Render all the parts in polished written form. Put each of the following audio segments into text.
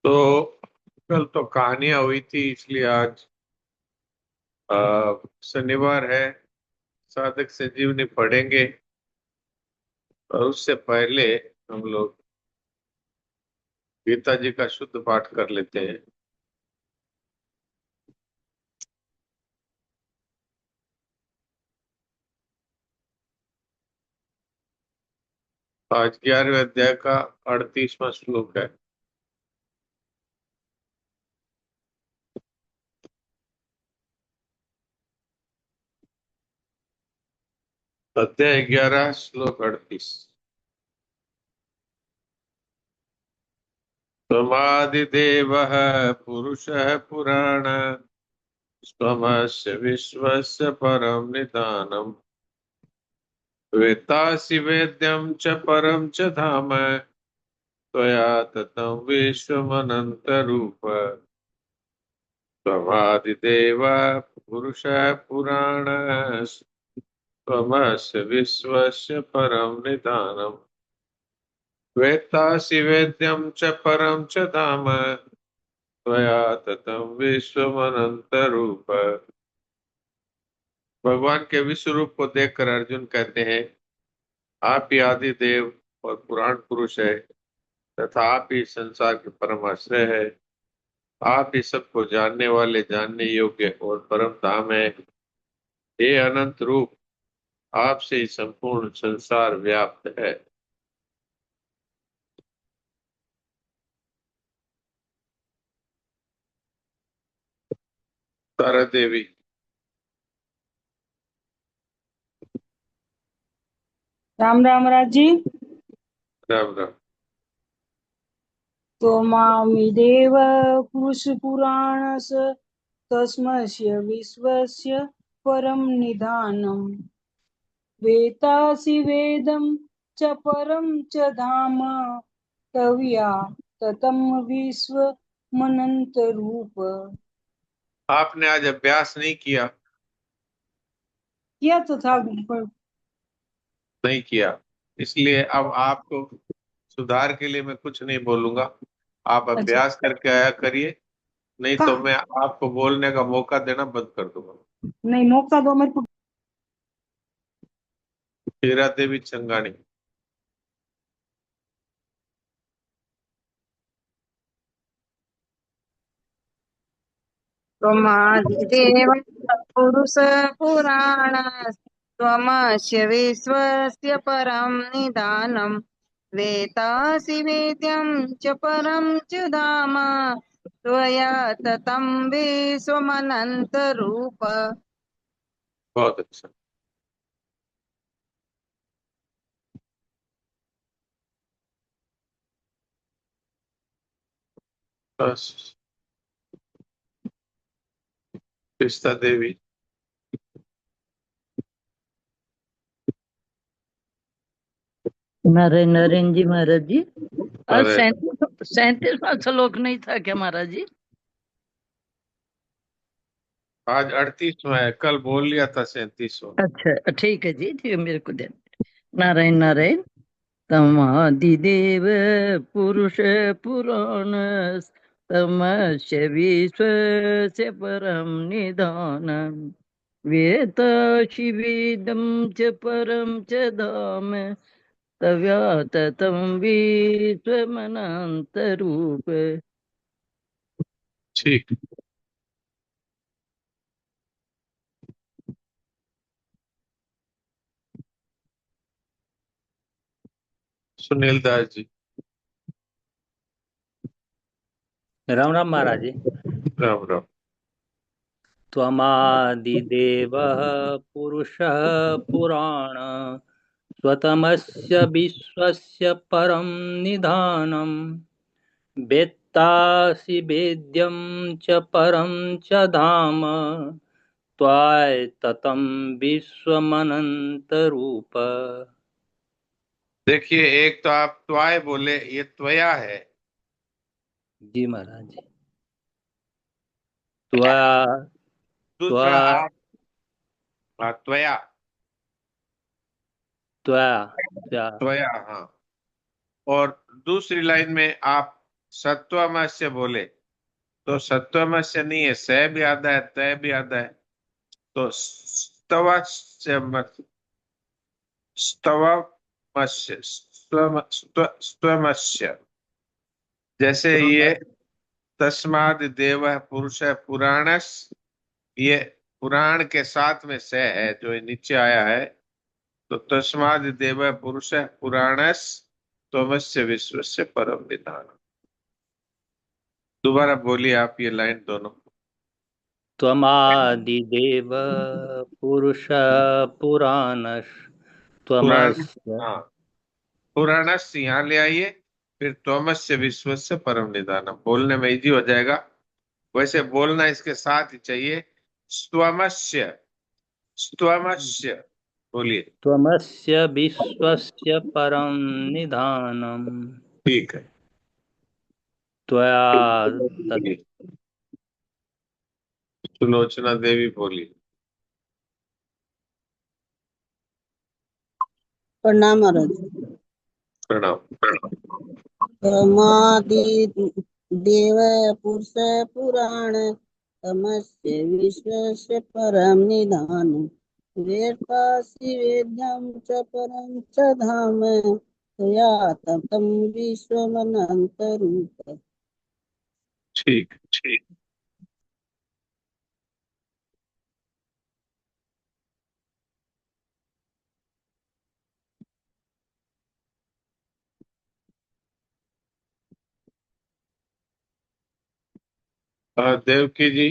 तो कल तो कहानियां हुई थी, इसलिए आज शनिवार है। साधक संजीवनी पढ़ेंगे और उससे पहले हम लोग गीता जी का शुद्ध पाठ कर लेते हैं। आज 11वें अध्याय का 38वां श्लोक है। अध्याय 11 श्लोक 38। त्वमादिदेवः पुरुषः पुराण स्वमस्य विश्वस्य परम निधानम् वेत्तासि वेद्यं च परम च धाम त्वया ततं विश्वमनन्तरूप त्वमादिदेव पुरुषः पुराणः त्वमस्य विश्वस्य परम निधानम् वेत्तासि वेद्यं च परम च धाम त्वया ततं विश्वमनन्तरूप। भगवान के विश्व रूप को देखकर अर्जुन कहते हैं, आप ही आदि देव और पुराण पुरुष है तथा आप ही संसार के परम आश्रय है। आप ही सबको जानने वाले, जानने योग्य और परम धाम है। हे अनंत रूप, आपसे ही संपूर्ण संसार व्याप्त है। तारा देवी। राम राम राजी। राम राम। त्वमामिदेव पुरुषपुराणस तस्मस्य विश्वस्य परं निधानम् वेत्तासि वेदं च परं च धाम तव्या ततं विश्वमनन्तरूप। आपने आज अभ्यास नहीं किया? किया तो था पर नहीं किया, इसलिए अब आपको सुधार के लिए मैं कुछ नहीं बोलूंगा। आप अच्छा अभ्यास करके आया करिए, नहीं तो कहा मैं आपको बोलने का मौका देना बंद कर दूंगा। नहीं मौका दो मेरे को। हीरा देवी चंगानी। त्वमादिदेव पुरुषपुराणस्त्वमस्य विश्वस्य परं निधानं वेत्तासि वेद्यं च परं च धाम त्वया ततं विश्वमनन्तरूप। बहुत अच्छा। बस। पिस्ता देवी। नारायण नारायण जी महाराज जी। आज अरे 37वां श्लोक नहीं था क्या महाराज जी? आज 38वां है, कल बोल लिया था 37वां। अच्छा ठीक है जी, ठीक है, मेरे को दे। नारायण नारायण। तमादिदेव पुरुष पुराण तमस्य विश्वस्य परम निधान वेत्ताशिवेदं च परम च धाम तव्या ततं विश्वमनन्तरूप। ठीक। सुनील दास जी। राम राम महाराज जी। राम राम। त्वमादिदेवः पुरुषः पुराण स्वतमस्य विश्वस्य परं निधानं वेत्तासि वेद्यं च परं च धाम त्वत्ततं विश्वमनन्तरूप। देखिए, एक तो आप त्वाय बोले, ये त्वया है। जी महाराज जी। त्वा त्वा दूसरा आप त्वया। त्वया त्वया त्वया, हाँ। और दूसरी लाइन में आप सत्वमस्य बोले तो सत्वमस्य नहीं है, स भी आधा है, तय भी आधा है। तो स्तवस्य स्तवमस्य स्तवमस्य, जैसे ये तस्माद देव पुरुष पुराणस, ये पुराण के साथ में स है जो ये नीचे आया है। तो तस्माद देव पुरुष पुराणस त्वमस्य विश्वस्य परम निधान। दोबारा बोलिए आप ये लाइन दोनों। त्वमादिदेव पुरुष पुराणस् पुराण, त्वमस्य। हाँ, पुराणस यहाँ ले आइए, फिर त्वमस्य विश्वस्य परम निधानम, बोलने में इजी हो जाएगा। वैसे बोलना इसके साथ ही चाहिए, स्वमस्य, स्वमस्य, बोलिए। त्वमस्य विश्वस्य परं निधानम् ठीक है, त्वया तत्। बोलिए। सुलोचना देवी बोली। प्रणाम महाराज। प्रणाम। परमादि देव पुरुष पुराण तमस्य विश्वस्य परम निधान वेदासि वेद्यं च परं च धाम त्वया ततं विश्वमनन्तरूप। ठीक ठीक। देवकी जी,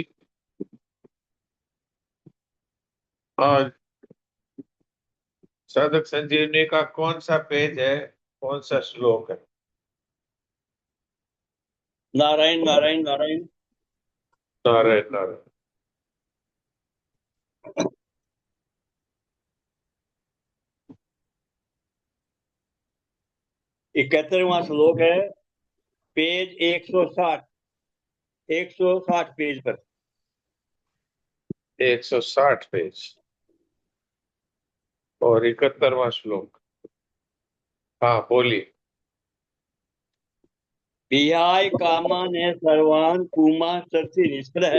और साधक संजीवनी का कौन सा पेज है, कौन सा श्लोक है? नारायण नारायण नारायण। नारायण नारायण। 71वां श्लोक है, पेज 160, 160 पेज पर। 160 पेज और 71वां श्लोक। हाँ, बोलिए। विहाय कामान सर्वान कुमा सरसी निष्प्रह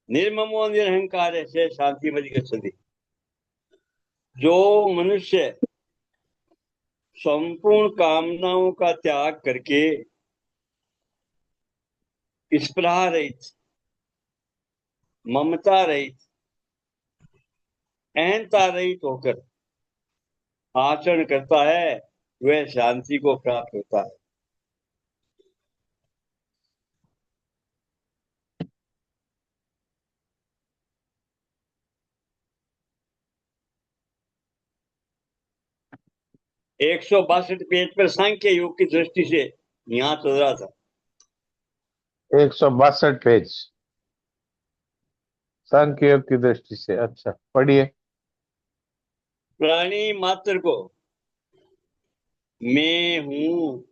निर्ममो निरहंकार से शांति मति गच्छति। जो मनुष्य संपूर्ण कामनाओं का त्याग करके स्पृहा रहित, ममता रहित, अहंता रहित होकर आचरण करता है, वह शांति को प्राप्त होता है। एक 162 पेज पर सांख्य योग की दृष्टि से यहाँ चल रहा था। 162 पेज सांख्य योग की दृष्टि से। अच्छा, पढ़िए। प्राणी मात्र को मैं हूं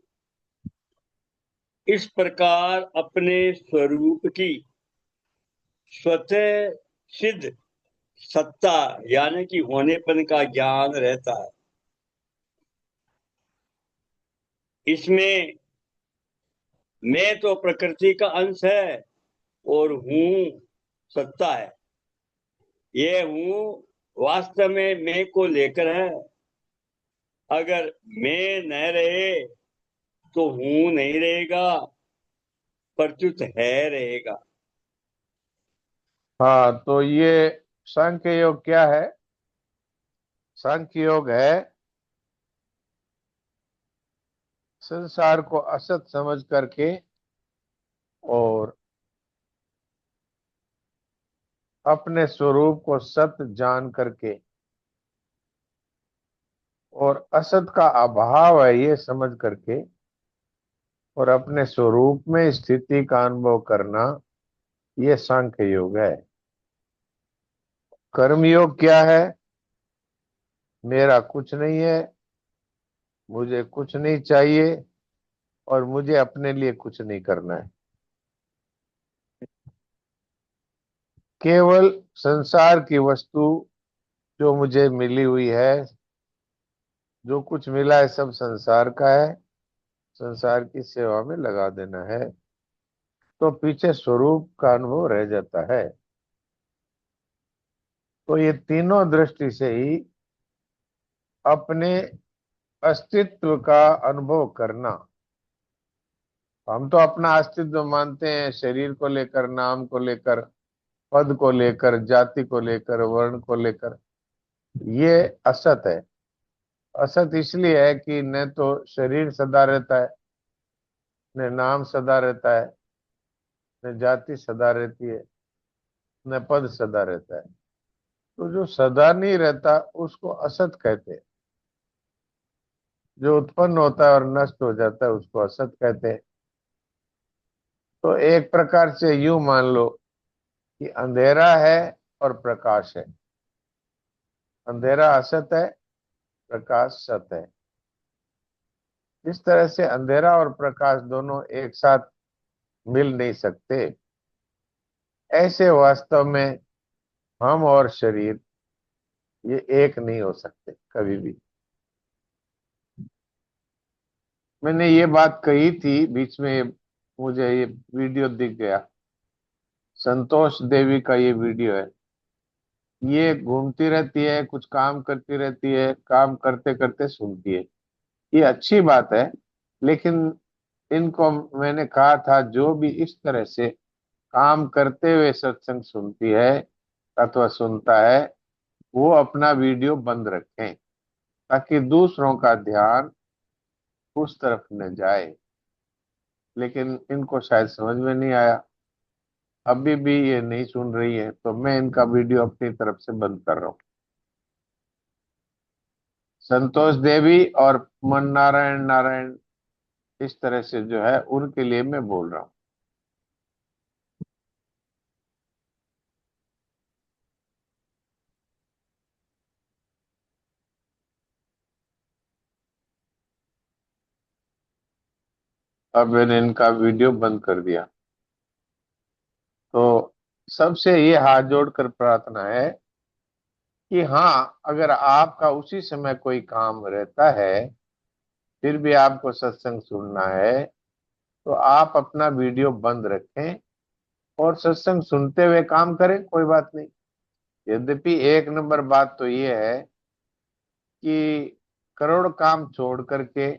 इस प्रकार अपने स्वरूप की स्वतः सिद्ध सत्ता यानी कि होनेपन का ज्ञान रहता है। इसमें मैं तो प्रकृति का अंश है और हूं सत्ता है। ये हूं वास्तव में मैं को लेकर है। अगर मैं न रहे तो हूं नहीं रहेगा, प्रत्युत है रहेगा। हाँ, तो ये सांख्य योग क्या है? सांख्य योग है संसार को असत समझ करके और अपने स्वरूप को सत्य जान करके और असत का अभाव है ये समझ करके और अपने स्वरूप में स्थिति का अनुभव करना, ये सांख्य योग है। कर्म योग क्या है? मेरा कुछ नहीं है, मुझे कुछ नहीं चाहिए और मुझे अपने लिए कुछ नहीं करना है। केवल संसार की वस्तु जो मुझे मिली हुई है जो कुछ मिला है सब संसार का है, संसार की सेवा में लगा देना है, तो पीछे स्वरूप का अनुभव रह जाता है। तो ये तीनों दृष्टि से ही अपने अस्तित्व का अनुभव करना। हम तो अपना अस्तित्व मानते हैं शरीर को लेकर, नाम को लेकर, पद को लेकर, जाति को लेकर, वर्ण को लेकर। ये असत है। असत इसलिए है कि न तो शरीर सदा रहता है, न नाम सदा रहता है, न जाति सदा रहती है, न पद सदा रहता है। तो जो सदा नहीं रहता उसको असत कहते हैं। जो उत्पन्न होता है और नष्ट हो जाता है उसको असत कहते हैं। तो एक प्रकार से यूं मान लो कि अंधेरा है और प्रकाश है। अंधेरा असत है, प्रकाश सत है। इस तरह से अंधेरा और प्रकाश दोनों एक साथ मिल नहीं सकते। ऐसे वास्तव में हम और शरीर ये एक नहीं हो सकते कभी भी। मैंने ये बात कही थी बीच में, मुझे ये वीडियो दिख गया, संतोष देवी का ये वीडियो है। ये घूमती रहती है, कुछ काम करती रहती है, काम करते करते सुनती है। ये अच्छी बात है, लेकिन इनको मैंने कहा था जो भी इस तरह से काम करते हुए सत्संग सुनती है अथवा सुनता है, वो अपना वीडियो बंद रखें ताकि दूसरों का ध्यान उस तरफ न जाए। लेकिन इनको शायद समझ में नहीं आया, अभी भी ये नहीं सुन रही है, तो मैं इनका वीडियो अपनी तरफ से बंद कर रहा हूँ। संतोष देवी और मन नारायण नारायण इस तरह से जो है उनके लिए मैं बोल रहा हूँ। अब मैंने इनका वीडियो बंद कर दिया। तो सबसे ये हाथ जोड़कर प्रार्थना है कि हाँ, अगर आपका उसी समय कोई काम रहता है फिर भी आपको सत्संग सुनना है, तो आप अपना वीडियो बंद रखें और सत्संग सुनते हुए काम करें, कोई बात नहीं। यद्यपि एक नंबर बात तो ये है कि करोड़ काम छोड़ करके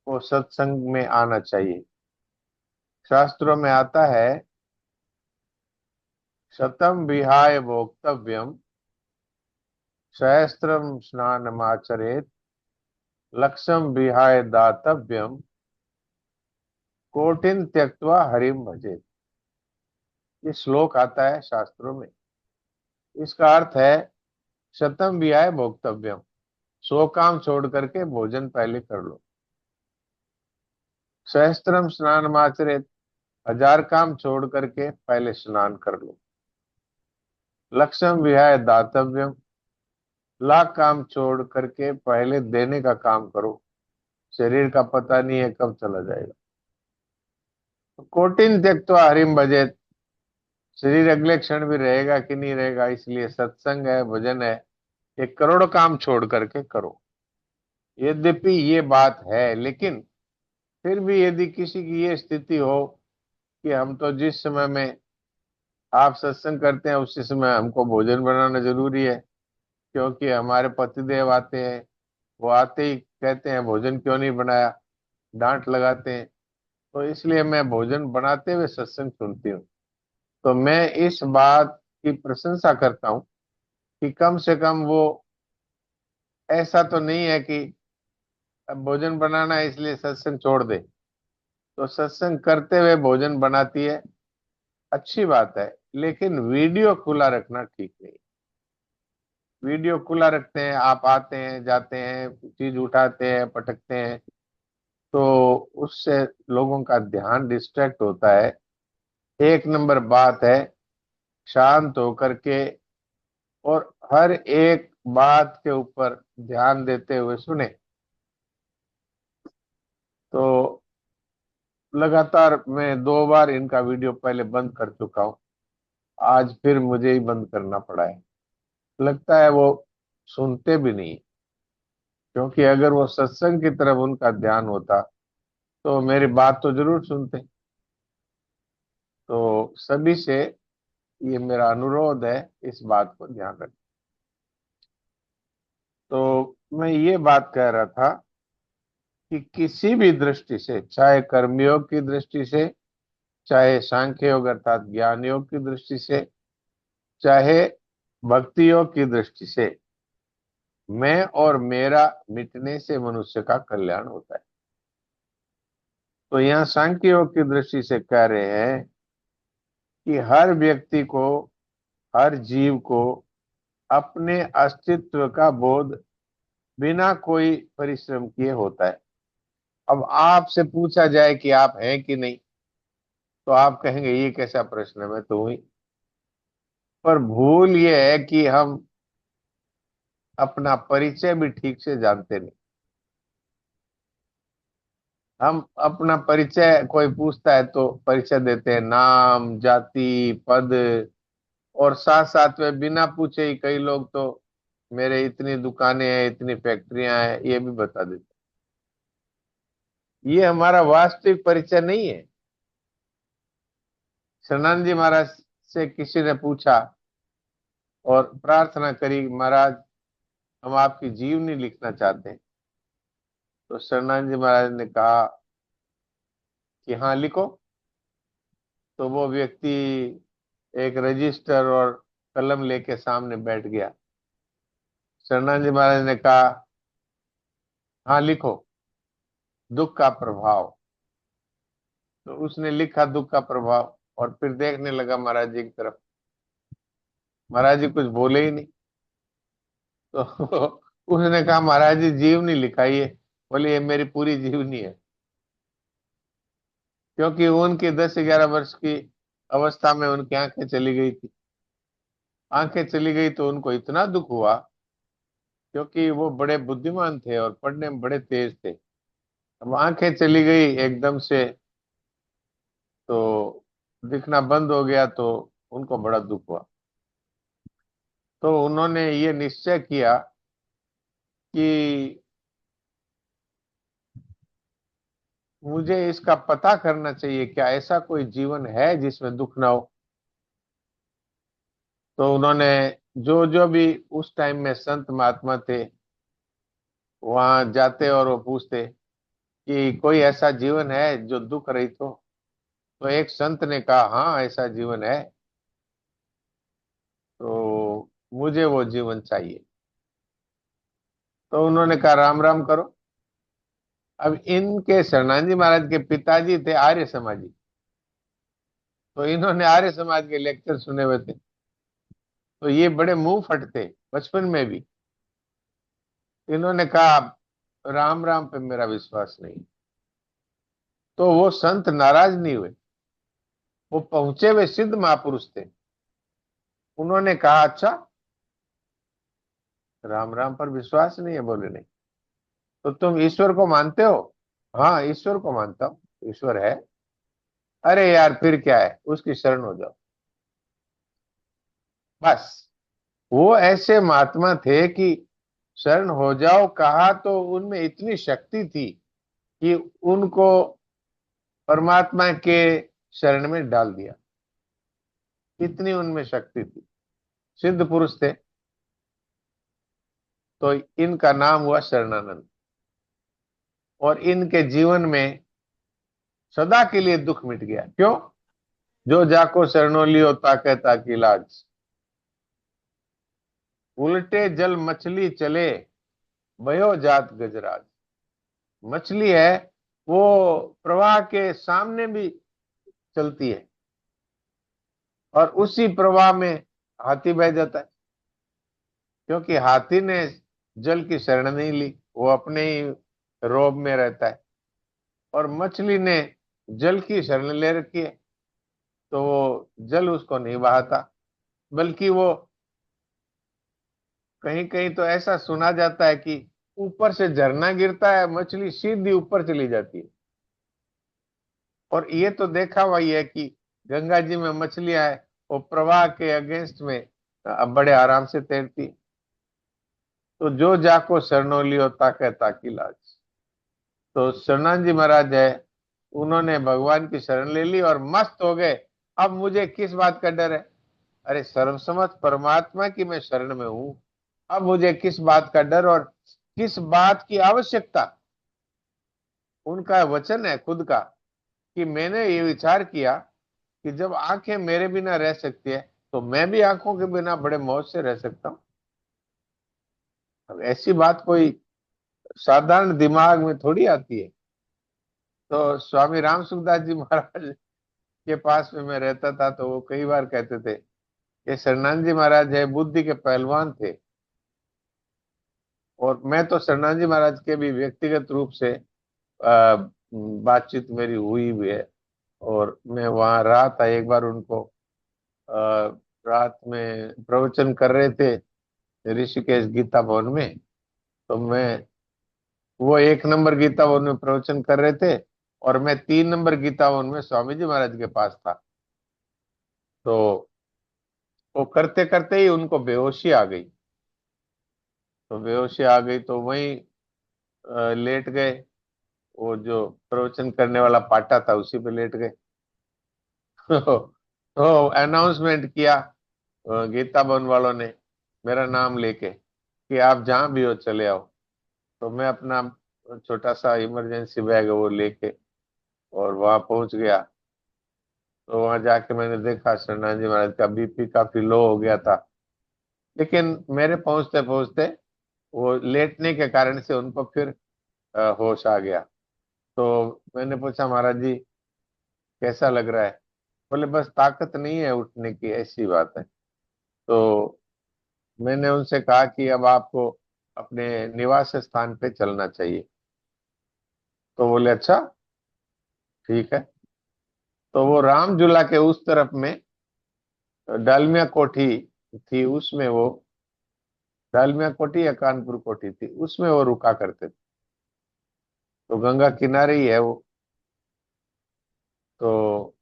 वो सत्संग में आना चाहिए। शास्त्रों में आता है, शतम विहाय भोक्तव्यम, सहस्त्रम स्नानमाचरेत, लक्षम विहाय दातव्यम, कोटिन त्यक्त्वा हरिम भजेत। ये श्लोक आता है शास्त्रों में। इसका अर्थ है शतम विहाय भोक्तव्यम, 100 काम छोड़ करके भोजन पहले कर लो। सहस्त्रम स्नानमाचरेत, 1000 काम छोड़ करके पहले स्नान कर लो। लक्षम विहाय दातव्यम, 1,00,000 काम छोड़ करके पहले देने का काम करो। शरीर का पता नहीं है कब चला जाएगा। तो कोटिन त्यक्त्वा हरिम भजेत, शरीर अगले क्षण भी रहेगा कि नहीं रहेगा, इसलिए सत्संग है, भजन है, ये करोड़ काम छोड़ करके करो। यद्यपि ये बात है, लेकिन फिर भी यदि किसी की ये स्थिति हो कि हम तो जिस समय में आप सत्संग करते हैं उसी समय हमको भोजन बनाना जरूरी है, क्योंकि हमारे पतिदेव आते हैं, वो आते ही कहते हैं भोजन क्यों नहीं बनाया, डांट लगाते हैं, तो इसलिए मैं भोजन बनाते हुए सत्संग सुनती हूँ। तो मैं इस बात की प्रशंसा करता हूँ कि कम से कम वो ऐसा तो नहीं है कि अब भोजन बनाना है इसलिए सत्संग छोड़ दे। तो सत्संग करते हुए भोजन बनाती है, अच्छी बात है, लेकिन वीडियो खुला रखना ठीक नहीं। वीडियो खुला रखते हैं, आप आते हैं जाते हैं, चीज उठाते हैं पटकते हैं, तो उससे लोगों का ध्यान डिस्ट्रैक्ट होता है। एक नंबर बात है शांत होकर के और हर एक बात के ऊपर ध्यान देते हुए सुने। तो लगातार मैं 2 बार इनका वीडियो पहले बंद कर चुका हूँ, आज फिर मुझे ही बंद करना पड़ा है। लगता है वो सुनते भी नहीं। क्योंकि अगर वो सत्संग की तरफ उनका ध्यान होता तो मेरी बात तो जरूर सुनते। तो सभी से ये मेरा अनुरोध है, इस बात को ध्यान रखें। तो मैं ये बात कह रहा था कि किसी भी दृष्टि से, चाहे कर्मयोग की दृष्टि से, चाहे सांख्य योग अर्थात ज्ञान योग की दृष्टि से, चाहे भक्ति योग की दृष्टि से, मैं और मेरा मिटने से मनुष्य का कल्याण होता है। तो यहाँ सांख्य योग की दृष्टि से कह रहे हैं कि हर व्यक्ति को, हर जीव को अपने अस्तित्व का बोध बिना कोई परिश्रम किए होता है। अब आपसे पूछा जाए कि आप हैं कि नहीं, तो आप कहेंगे ये कैसा प्रश्न है, मैं तो हूं ही। पर भूल ये है कि हम अपना परिचय भी ठीक से जानते नहीं। हम अपना परिचय, कोई पूछता है तो परिचय देते हैं, नाम, जाति, पद, और साथ साथ में बिना पूछे ही कई लोग तो मेरे इतनी दुकानें हैं, इतनी फैक्ट्रियां हैं, ये भी बता देते हैं। ये हमारा वास्तविक परिचय नहीं है। सनानंद जी महाराज से किसी ने पूछा और प्रार्थना करी, महाराज हम आपकी जीवनी लिखना चाहते हैं। तो सनानंद जी महाराज ने कहा कि हाँ लिखो। तो वो व्यक्ति एक रजिस्टर और कलम लेके सामने बैठ गया। सनानंद जी महाराज ने कहा हाँ लिखो, दुख का प्रभाव। तो उसने लिखा दुख का प्रभाव, और फिर देखने लगा महाराज जी की तरफ। महाराज जी कुछ बोले ही नहीं। तो उसने कहा महाराज जी जीवनी लिखाइए। बोले ये मेरी पूरी जीवनी है। क्योंकि उनकी 10-11 वर्ष की अवस्था में उनकी आंखें चली गई थी। आंखें चली गई तो उनको इतना दुख हुआ, क्योंकि वो बड़े बुद्धिमान थे और पढ़ने में बड़े तेज थे। अब आंखें चली गई एकदम से, तो दिखना बंद हो गया, तो उनको बड़ा दुख हुआ। तो उन्होंने ये निश्चय किया कि मुझे इसका पता करना चाहिए, क्या ऐसा कोई जीवन है जिसमें दुख ना हो। तो उन्होंने जो जो भी उस टाइम में संत महात्मा थे वहां जाते और वो पूछते कि कोई ऐसा जीवन है जो दुख रहित हो। तो एक संत ने कहा हाँ ऐसा जीवन है, तो मुझे वो जीवन चाहिए। तो उन्होंने कहा राम राम करो। अब इनके शरणानंद जी महाराज के पिताजी थे आर्य समाजी। तो इन्होंने आर्य समाज के लेक्चर सुने हुए थे, तो ये बड़े मुंह फटते बचपन में भी। इन्होंने कहा राम राम पे मेरा विश्वास नहीं। तो वो संत नाराज नहीं हुए, वो पहुंचे हुए सिद्ध महापुरुष थे। उन्होंने कहा अच्छा राम राम पर विश्वास नहीं है। बोले नहीं। तो तुम ईश्वर को मानते हो? हाँ ईश्वर को मानता हूं, ईश्वर है। अरे यार फिर क्या है, उसकी शरण हो जाओ। बस वो ऐसे महात्मा थे कि शरण हो जाओ कहा तो उनमें इतनी शक्ति थी कि उनको परमात्मा के शरण में डाल दिया। इतनी उनमें शक्ति थी, सिद्ध पुरुष थे। तो इनका नाम हुआ शरणानंद। और इनके जीवन में सदा के लिए दुख मिट गया। क्यों? जो जाको शरणो लियो ताके ताकी लाज, उल्टे जल मछली चले भयो जात गजराज। मछली है वो प्रवाह के सामने भी चलती है, और उसी प्रवाह में हाथी बह जाता है। क्योंकि हाथी ने जल की शरण नहीं ली, वो अपने ही रोब में रहता है। और मछली ने जल की शरण ले रखी है, तो वो जल उसको नहीं बहाता, बल्कि वो कहीं कहीं तो ऐसा सुना जाता है कि ऊपर से झरना गिरता है, मछली सीधी ऊपर चली जाती है। और ये तो देखा हुआ ही है कि गंगा जी में मछलियां है, वो प्रवाह के अगेंस्ट में अब बड़े आराम से तैरती है। तो जो जाको शरणो लियो ताके ताकी लाज। तो शरणानंद जी महाराज है, उन्होंने भगवान की शरण ले ली और मस्त हो गए। अब मुझे किस बात का डर है? अरे सर्वसमर्थ परमात्मा की मैं शरण में हूं, अब मुझे किस बात का डर और किस बात की आवश्यकता? उनका वचन है खुद का कि मैंने ये विचार किया कि जब आंखें मेरे बिना रह सकती है, तो मैं भी आंखों के बिना बड़े मौज से रह सकता हूं। अब ऐसी बात कोई साधारण दिमाग में थोड़ी आती है। तो स्वामी राम सुखदास जी महाराज के पास में मैं रहता था, तो वो कई बार कहते थे कि शरणानंद जी महाराज है बुद्धि के पहलवान थे। और मैं तो शरणानंद जी महाराज के भी व्यक्तिगत रूप से बातचीत मेरी हुई भी है। और मैं वहां रहा था एक बार उनको, अ, रात में प्रवचन कर रहे थे ऋषिकेश गीता भवन में। तो मैं, वो 1 नंबर गीता भवन में प्रवचन कर रहे थे और मैं 3 नंबर गीता भवन में स्वामी जी महाराज के पास था। तो वो करते करते ही उनको बेहोशी आ गई। तो बेहोशी आ गई तो वहीं लेट गए। वो जो प्रवचन करने वाला पाटा था उसी पे लेट गए। तो अनाउंसमेंट किया गीता भवन वालों ने मेरा नाम लेके कि आप जहां भी हो चले आओ। तो मैं अपना छोटा सा इमरजेंसी बैग है वो लेके और वहां पहुंच गया। तो वहां जाके मैंने देखा शरणानंद जी महाराज का बीपी काफी लो हो गया था। लेकिन मेरे पहुंचते पहुंचते वो लेटने के कारण से उनको फिर होश आ गया। तो मैंने पूछा, महाराज जी कैसा लग रहा है? बोले बस ताकत नहीं है उठने की, ऐसी बात है। तो मैंने उनसे कहा कि अब आपको अपने निवास स्थान पे चलना चाहिए। तो बोले अच्छा ठीक है। तो वो राम झूला के उस तरफ में डालमिया कोठी थी, उसमें वो डालमिया कोठी या कानपुर कोठी थी, उसमें वो रुका करते थे। तो गंगा किनारे ही है वो। तो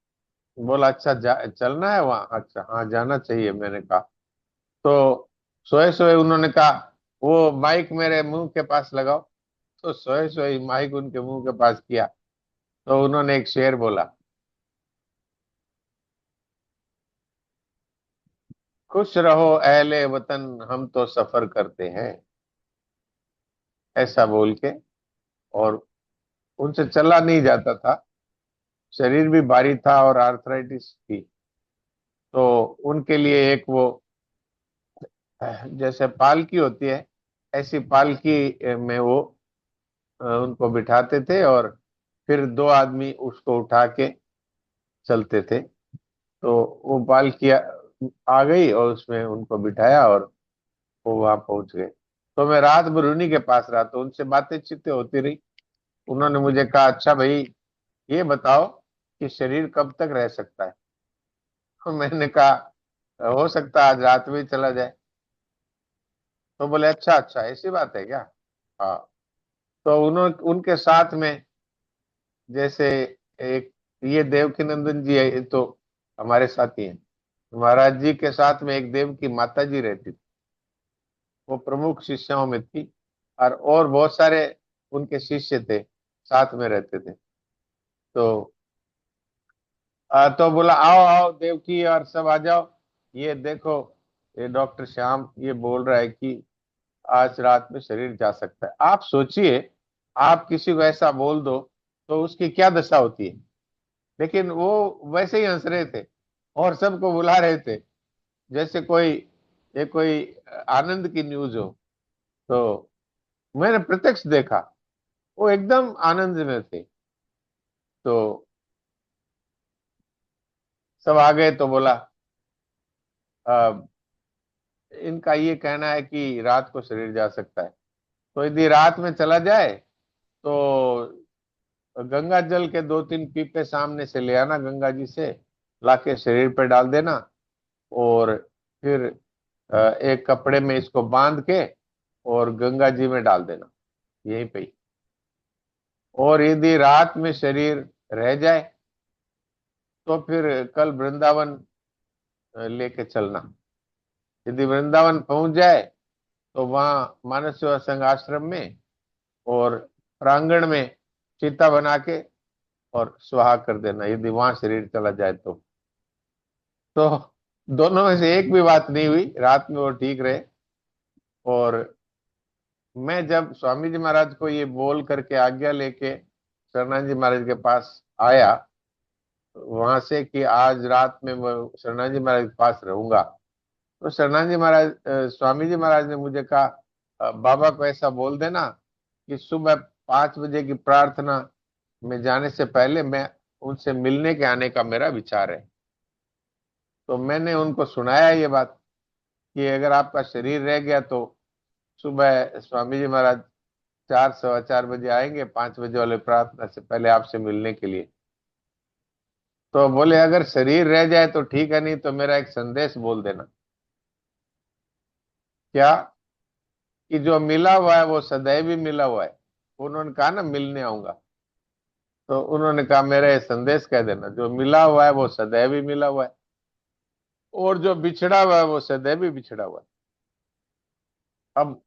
बोला अच्छा चलना है वहां? अच्छा हाँ जाना चाहिए, मैंने कहा। तो सोए सोए उन्होंने कहा वो माइक मेरे मुंह के पास लगाओ। तो सोए सोए माइक उनके मुंह के पास किया। तो उन्होंने एक शेर बोला, खुश रहो अहले वतन हम तो सफर करते हैं, ऐसा बोल के। और उनसे चला नहीं जाता था, शरीर भी भारी था और आर्थराइटिस थी। तो उनके लिए एक वो जैसे पालकी होती है, ऐसी पालकी में वो उनको बिठाते थे और फिर 2 आदमी उसको उठा के चलते थे। तो वो पालकी आ गई और उसमें उनको बिठाया और वो वहां पहुंच गए। तो मैं रात भर उन्हीं के पास रहा, तो उनसे बातें चितें होती रही। उन्होंने मुझे कहा अच्छा भाई ये बताओ कि शरीर कब तक रह सकता है? तो मैंने कहा हो सकता है आज रात में ही चला जाए। तो बोले अच्छा अच्छा ऐसी बात है क्या? हाँ। तो उन्होंने उनके साथ में जैसे एक ये देवकी नंदन जी है, ये तो हमारे साथी हैं। महाराज जी के साथ में एक देव की माता जी रहती थी, वो प्रमुख शिष्यों में थी। और बहुत सारे उनके शिष्य थे, साथ में रहते थे। तो तो बोला आओ आओ देवकी और सब आ जाओ, ये देखो ये डॉक्टर श्याम ये बोल रहा है कि आज रात में शरीर जा सकता है। आप सोचिए, आप किसी को ऐसा बोल दो तो उसकी क्या दशा होती है। लेकिन वो वैसे ही हंस रहे थे और सबको बुला रहे थे जैसे कोई आनंद की न्यूज हो। तो मैंने प्रत्यक्ष देखा, वो एकदम आनंद में थे। तो सब आ गए तो बोला "अ, इनका ये कहना है कि रात को शरीर जा सकता है, तो यदि रात में चला जाए तो गंगा जल के 2-3 पीपे सामने से ले आना, गंगा जी से लाके शरीर पे डाल देना और फिर एक कपड़े में इसको बांध के और गंगा जी में डाल देना यहीं पे ही। और यदि रात में शरीर रह जाए तो फिर कल वृंदावन लेके चलना। यदि वृंदावन पहुंच जाए तो वहाँ मानस सेवा संघ आश्रम में और प्रांगण में चिता बना के और सुहा कर देना, यदि वहां शरीर चला जाए तो दोनों में से एक भी बात नहीं हुई, रात में वो ठीक रहे। और मैं जब स्वामी जी महाराज को ये बोल करके आज्ञा लेके शरणानंद जी महाराज के पास आया वहां से कि आज रात में मैं शरणानंद जी महाराज के पास रहूंगा, तो शरणानंद जी महाराज स्वामी जी महाराज ने मुझे कहा बाबा को ऐसा बोल देना कि सुबह 5 बजे की प्रार्थना में जाने से पहले मैं उनसे मिलने के आने का मेरा विचार है। तो मैंने उनको सुनाया ये बात कि अगर आपका शरीर रह गया तो सुबह स्वामी जी महाराज 4 सवा 4 बजे आएंगे, 5 बजे वाले प्रार्थना से पहले आपसे मिलने के लिए। तो बोले अगर शरीर रह जाए तो ठीक है, नहीं तो मेरा एक संदेश बोल देना। क्या? कि जो मिला हुआ है वो सदैव ही मिला हुआ है। उन्होंने कहा ना मिलने आऊंगा, तो उन्होंने कहा मेरा ये संदेश कह देना, जो मिला हुआ है वो सदैव ही मिला हुआ है और जो बिछड़ा हुआ है वो सदैव ही बिछड़ा हुआ है। अब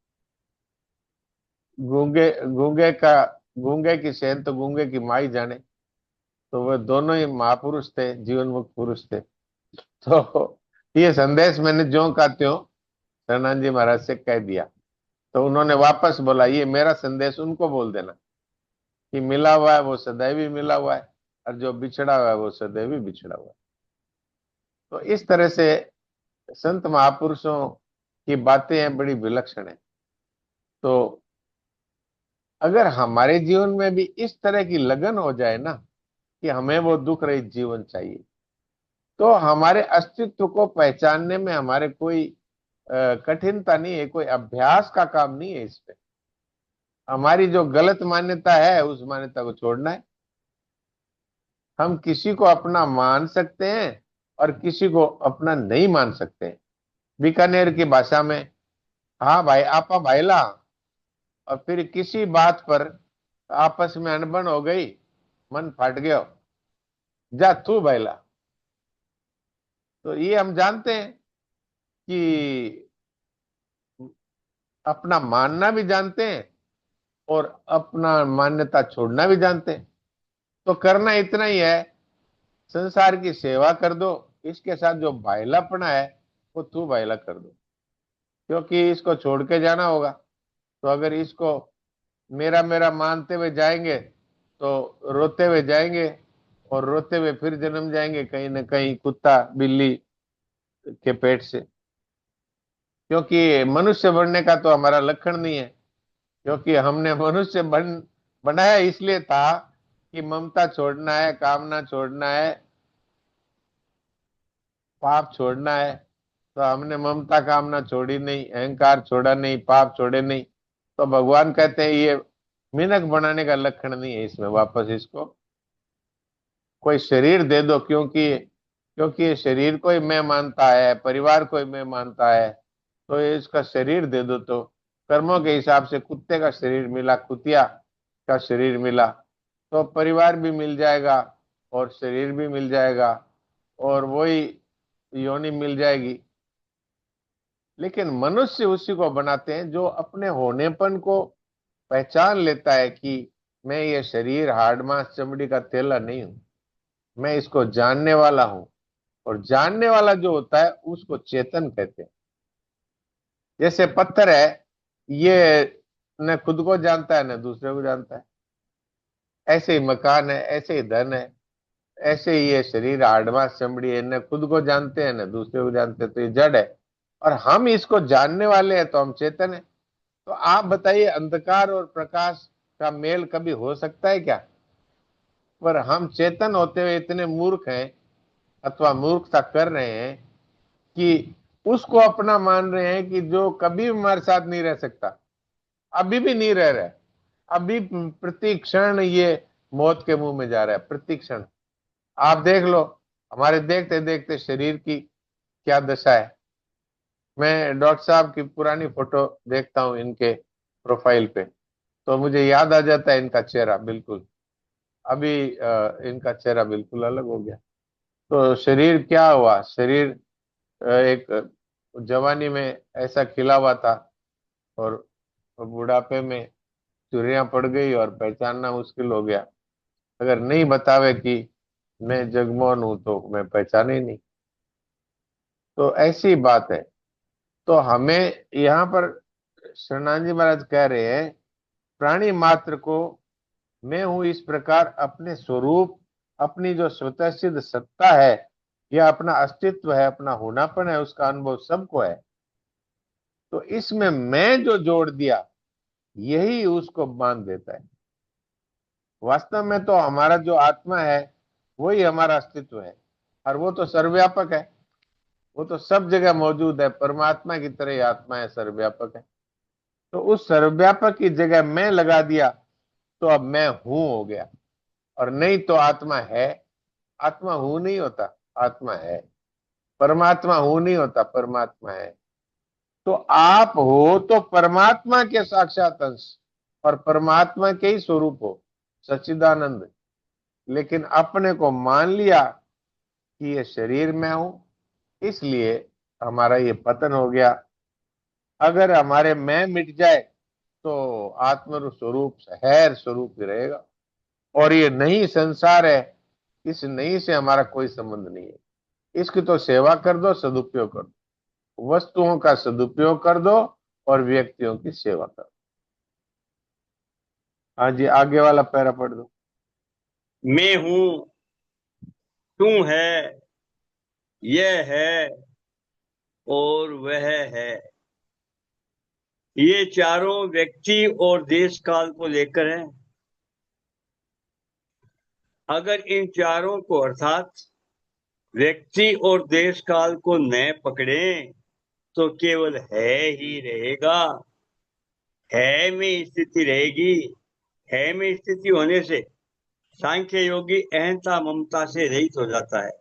गूंगे गूंगे का गूंगे की सेन तो गूंगे की माई जाने, तो वो दोनों ही महापुरुष थे, जीवन मुक्त पुरुष थे। तो ये संदेश मैंने ज्यों का त्यों शरणानंद जी महाराज से कह दिया। तो उन्होंने वापस बोला ये मेरा संदेश उनको बोल देना कि मिला हुआ है वो सदैव ही मिला हुआ है और जो बिछड़ा हुआ है वो सदैव ही बिछड़ा हुआ है। तो इस तरह से संत महापुरुषों की बातें हैं, बड़ी विलक्षण है। तो अगर हमारे जीवन में भी इस तरह की लगन हो जाए ना कि हमें वो दुख रहित जीवन चाहिए, तो हमारे अस्तित्व को पहचानने में हमारे कोई कठिनता नहीं है, कोई अभ्यास का काम नहीं है। इसमें हमारी जो गलत मान्यता है उस मान्यता को छोड़ना है। हम किसी को अपना मान सकते हैं और किसी को अपना नहीं मान सकते हैं। बीकानेर की भाषा में हाँ भाई आपा भाईला, और फिर किसी बात पर आपस में अनबन हो गई, मन फट गया, जा तू भाईला। तो ये हम जानते हैं कि अपना मानना भी जानते हैं और अपना मान्यता छोड़ना भी जानते हैं। तो करना इतना ही है, संसार की सेवा कर दो, इसके साथ जो भाईलापना है वो तू भाईला कर दो, क्योंकि इसको छोड़ के जाना होगा। तो अगर इसको मेरा मेरा मानते हुए जाएंगे तो रोते हुए जाएंगे और रोते हुए फिर जन्म जाएंगे कहीं ना कहीं कुत्ता बिल्ली के पेट से। क्योंकि मनुष्य बनने का तो हमारा लक्षण नहीं है, क्योंकि हमने मनुष्य बनाया इसलिए था कि ममता छोड़ना है, कामना छोड़ना है, पाप छोड़ना है। तो हमने ममता कामना छोड़ी नहीं, अहंकार छोड़ा नहीं, पाप छोड़े नहीं। तो भगवान कहते हैं ये मिनक बनाने का लक्षण नहीं है, इसमें वापस इसको कोई शरीर दे दो, क्योंकि क्योंकि ये शरीर को ही मैं मानता है, परिवार को ही मैं मानता है, तो ये इसका शरीर दे दो। तो कर्मों के हिसाब से कुत्ते का शरीर मिला, कुतिया का शरीर मिला, तो परिवार भी मिल जाएगा और शरीर भी मिल जाएगा और वही योनि मिल जाएगी। लेकिन मनुष्य उसी को बनाते हैं जो अपने होनेपन को पहचान लेता है कि मैं ये शरीर हाड़ मांस चमड़ी का तेला नहीं हूं, मैं इसको जानने वाला हूं। और जानने वाला जो होता है उसको चेतन कहते हैं। जैसे पत्थर है, ये न खुद को जानता है न दूसरे को जानता है। ऐसे ही मकान है, ऐसे ही धन है, ऐसे ही ये शरीर हाड़ मांस चमड़ी है, न खुद को जानते हैं न दूसरे को जानते हैं। तो ये जड़ है और हम इसको जानने वाले हैं, तो हम चेतन है। तो आप बताइए अंधकार और प्रकाश का मेल कभी हो सकता है क्या? पर हम चेतन होते हुए इतने मूर्ख हैं अथवा मूर्खता कर रहे हैं कि उसको अपना मान रहे हैं कि जो कभी हमारे साथ नहीं रह सकता, अभी भी नहीं रह रहा है, अभी प्रति क्षण ये मौत के मुंह में जा रहा है, प्रति क्षण। आप देख लो हमारे देखते देखते शरीर की क्या दशा है। मैं डॉक्टर साहब की पुरानी फोटो देखता हूँ इनके प्रोफाइल पे, तो मुझे याद आ जाता है इनका चेहरा बिल्कुल। अभी इनका चेहरा बिल्कुल अलग हो गया। तो शरीर क्या हुआ, शरीर एक जवानी में ऐसा खिला हुआ था और बुढ़ापे में चुर्रियां पड़ गई और पहचानना मुश्किल हो गया। अगर नहीं बतावे कि मैं जगमोहन हूं तो मैं पहचाने ही नहीं। तो ऐसी बात है। तो हमें यहाँ पर शरणानंद जी महाराज कह रहे हैं, प्राणी मात्र को मैं हूं इस प्रकार अपने स्वरूप, अपनी जो स्वतः सिद्ध सत्ता है या अपना अस्तित्व है, अपना होनापन है, उसका अनुभव सबको है। तो इसमें मैं जो जोड़ दिया यही उसको बांध देता है। वास्तव में तो हमारा जो आत्मा है वही हमारा अस्तित्व है, और वो तो सर्वव्यापक है, वो तो सब जगह मौजूद है। परमात्मा की तरह ही आत्मा है, सर्वव्यापक है। तो उस सर्वव्यापक की जगह मैं लगा दिया तो अब मैं हूं हो गया। और नहीं तो आत्मा है, आत्मा हूं नहीं होता, आत्मा है। परमात्मा हूं नहीं होता, परमात्मा है। तो आप हो तो परमात्मा के साक्षात अंश और परमात्मा के ही स्वरूप हो, सच्चिदानंद। लेकिन अपने को मान लिया कि ये शरीर में हूं, इसलिए हमारा ये पतन हो गया। अगर हमारे मैं मिट जाए तो आत्म स्वरूप है स्वरूप ही रहेगा। और ये नई संसार है, इस नई से हमारा कोई संबंध नहीं है। इसकी तो सेवा कर दो, सदुपयोग कर दो, वस्तुओं का सदुपयोग कर दो और व्यक्तियों की सेवा कर दो। हाँ जी, आगे वाला पैरा पढ़ दो। मैं हूं, तू है, यह है और वह है। ये चारों व्यक्ति और देश काल को लेकर है। अगर इन चारों को अर्थात व्यक्ति और देश काल को न पकड़े तो केवल है ही रहेगा। है में स्थिति रहेगी। है में स्थिति होने से सांख्य योगी अहंता ममता से रहित हो जाता है।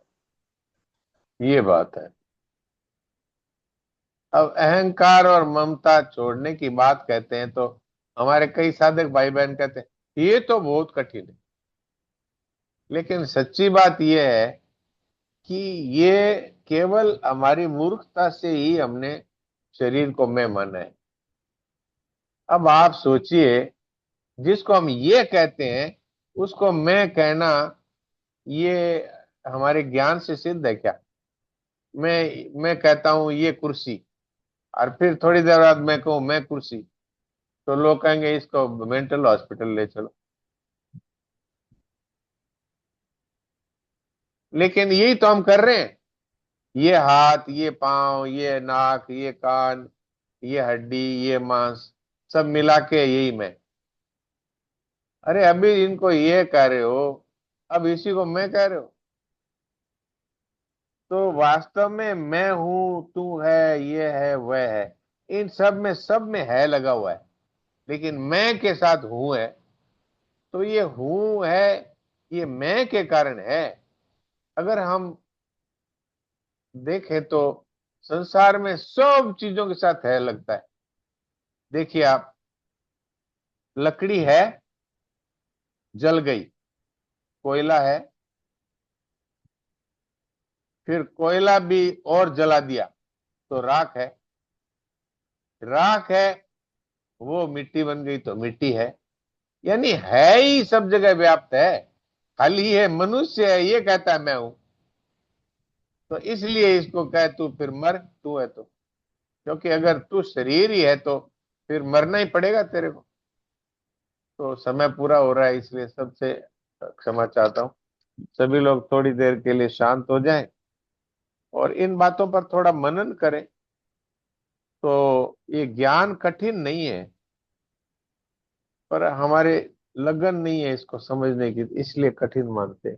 ये बात है। अब अहंकार और ममता छोड़ने की बात कहते हैं तो हमारे कई साधक भाई बहन कहते हैं ये तो बहुत कठिन है। लेकिन सच्ची बात यह है कि ये केवल हमारी मूर्खता से ही हमने शरीर को मैं माना है। अब आप सोचिए, जिसको हम ये कहते हैं उसको मैं कहना, ये हमारे ज्ञान से सिद्ध है क्या? मैं कहता हूं ये कुर्सी, और फिर थोड़ी देर बाद मैं कहूं मैं कुर्सी, तो लोग कहेंगे इसको मेंटल हॉस्पिटल ले चलो। लेकिन यही तो हम कर रहे हैं। ये हाथ, ये पांव, ये नाक, ये कान, ये हड्डी, ये मांस, सब मिला के यही मैं। अरे अभी इनको ये कह रहे हो, अब इसी को मैं कह रहे हो। तो वास्तव में मैं हूं, तू है, ये है, वह है, इन सब में है लगा हुआ है। लेकिन मैं के साथ हूं है। तो ये हूं है, ये मैं के कारण है। अगर हम देखें तो संसार में सब चीजों के साथ है लगता है। देखिए आप, लकड़ी है, जल गई, कोयला है, फिर कोयला भी और जला दिया तो राख है, राख है, वो मिट्टी बन गई तो मिट्टी है। यानी है ही सब जगह व्याप्त है। खाली है मनुष्य है ये कहता है मैं हूं। तो इसलिए इसको कह तू फिर मर, तू है तो। क्योंकि अगर तू शरीर ही है तो फिर मरना ही पड़ेगा तेरे को। तो समय पूरा हो रहा है, इसलिए सबसे क्षमा चाहता हूँ। सभी लोग थोड़ी देर के लिए शांत हो जाएं और इन बातों पर थोड़ा मनन करें। तो ये ज्ञान कठिन नहीं है, पर हमारे लगन नहीं है इसको समझने की, इसलिए कठिन मानते हैं।